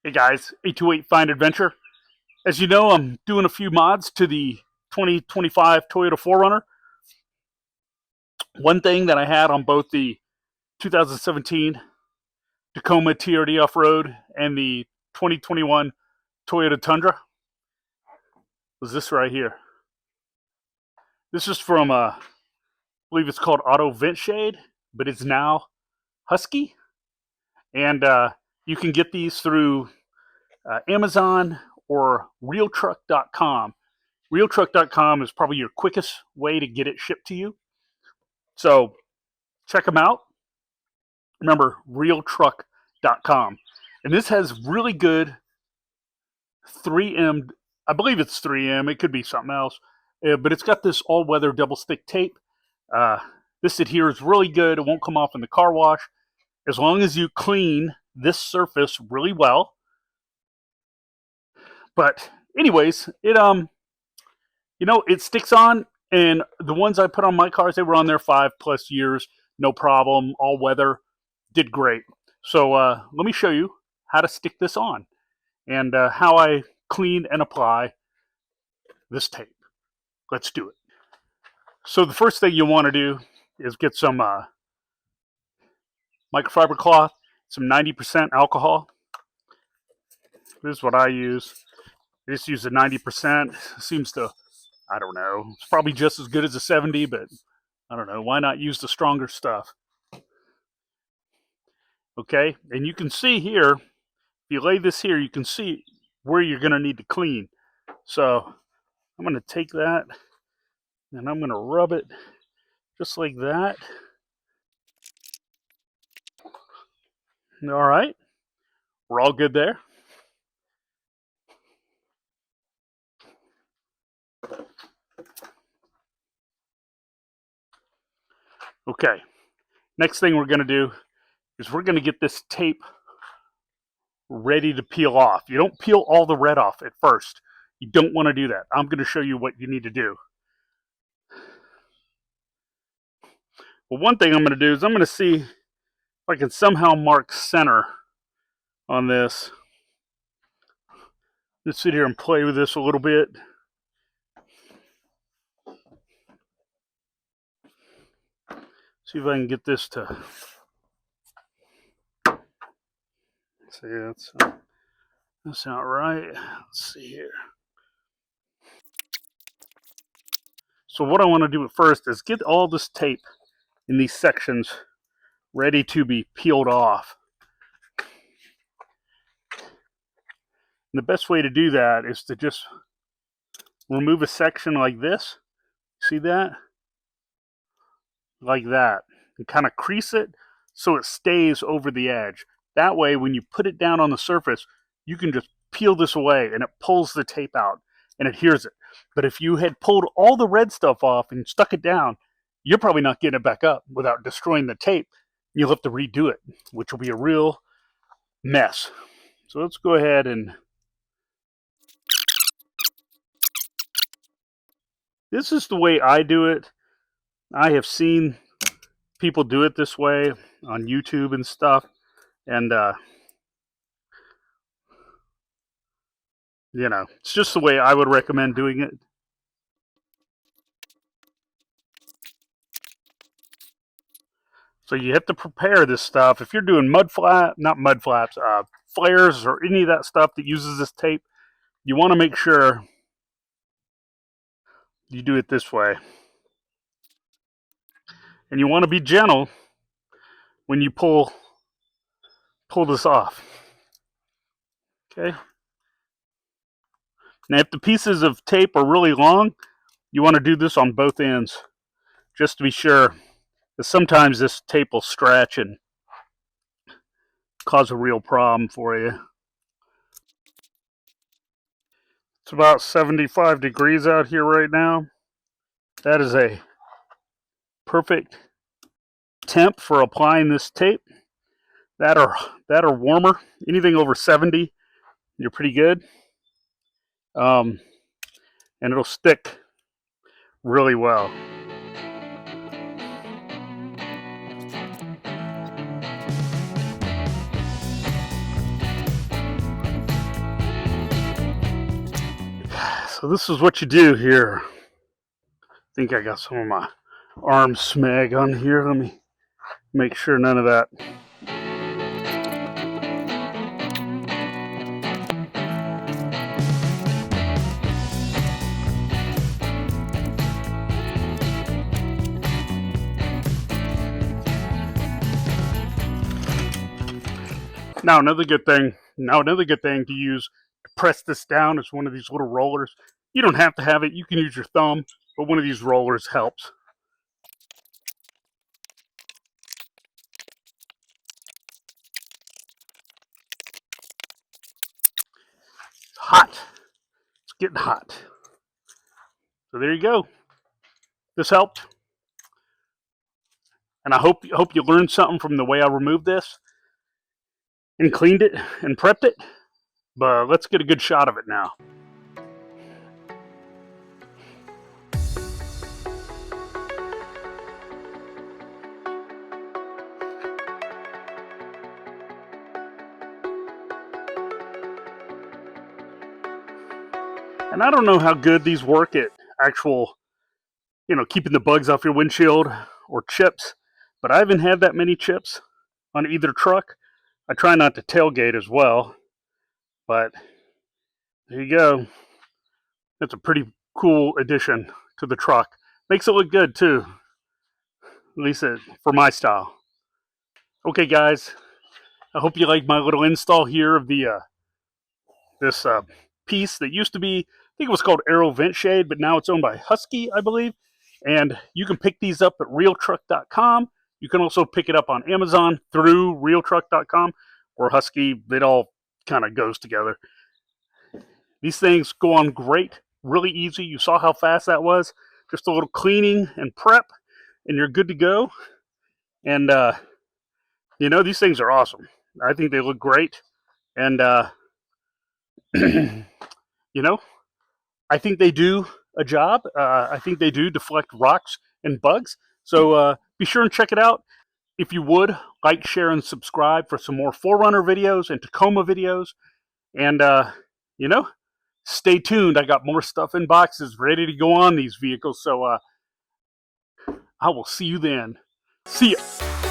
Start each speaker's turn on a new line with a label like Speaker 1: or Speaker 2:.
Speaker 1: Hey guys, 828 Find Adventure. As you know, I'm doing a few mods to the 2025 Toyota 4Runner. One thing that I had on both the 2017 Tacoma TRD Off-Road and the 2021 Toyota Tundra was this right here. This is from, I believe it's called Auto Vent Shade, but it's now Husky. And you can get these through Amazon or realtruck.com. Realtruck.com is probably your quickest way to get it shipped to you. So check them out. Remember, realtruck.com. And this has really good 3M, I believe it's 3M, it could be something else, but it's got this all-weather double stick tape. This adheres really good. It won't come off in the car wash. As long as you clean this surface really well. But anyways, it it sticks on, and the ones I put on my cars, they were on there 5+ years, no problem, all weather, did great. So let me show you how to stick this on and how I clean and apply this tape. Let's do it. So the first thing you want to do is get some microfiber cloth, some 90% alcohol. This is what I use. I just use the 90%. Seems to, I don't know, it's probably just as good as a 70, but I don't know. Why not use the stronger stuff? Okay, and you can see here, if you lay this here, you can see where you're going to need to clean. So I'm going to take that and I'm going to rub it just like that. All right, we're all good there. Okay, next thing we're going to do is we're going to get this tape ready to peel off. You don't peel all the red off at first. You don't want to do that. I'm going to show you what you need to do. Well, one thing I'm going to do is I'm going to see if I can somehow mark center on this. Let's sit here and play with this a little bit. See if I can get this to... See, that's not right. Let's see here. So what I want to do at first is get all this tape in these sections ready to be peeled off. And the best way to do that is to just remove a section like this. See that? Like that. And kind of crease it so it stays over the edge. That way, when you put it down on the surface, you can just peel this away and it pulls the tape out and adheres it. But if you had pulled all the red stuff off and stuck it down, you're probably not getting it back up without destroying the tape. You'll have to redo it, which will be a real mess. So let's go ahead and... This is the way I do it. I have seen people do it this way on YouTube and stuff. And, it's just the way I would recommend doing it. So you have to prepare this stuff. If you're doing flares or any of that stuff that uses this tape, you want to make sure you do it this way. And you want to be gentle when you pull this off. Okay. Now, if the pieces of tape are really long, you want to do this on both ends, just to be sure. Because sometimes this tape will stretch and cause a real problem for you. It's about 75 degrees out here right now. That is a perfect temp for applying this tape. That or warmer. Anything over 70, you're pretty good. And it'll stick really well. So this is what you do here. I think I got some of my arm smeg on here. Let me make sure none of that. Now another good thing to use to press this down is one of these little rollers. You don't have to have it. You can use your thumb, but one of these rollers helps. It's hot. It's getting hot. So there you go. This helped. And I hope you learned something from the way I removed this and cleaned it and prepped it. But let's get a good shot of it now. And I don't know how good these work at actual, keeping the bugs off your windshield or chips, but I haven't had that many chips on either truck. I try not to tailgate as well, but there you go. That's a pretty cool addition to the truck. Makes it look good too, at least for my style. Okay, guys, I hope you like my little install here of the this piece that used to be, I think it was called Aero Vent Shade, but now it's owned by Husky, I believe. And you can pick these up at realtruck.com. You can also pick it up on Amazon through realtruck.com or Husky. It all kind of goes together. These things go on great, really easy. You saw how fast that was. Just a little cleaning and prep, and you're good to go. And, these things are awesome. I think they look great. And, I think they do a job. I think they do deflect rocks and bugs. So be sure and check it out. If you would, like, share, and subscribe for some more 4Runner videos and Tacoma videos. And, stay tuned. I got more stuff in boxes ready to go on these vehicles. So I will see you then. See ya.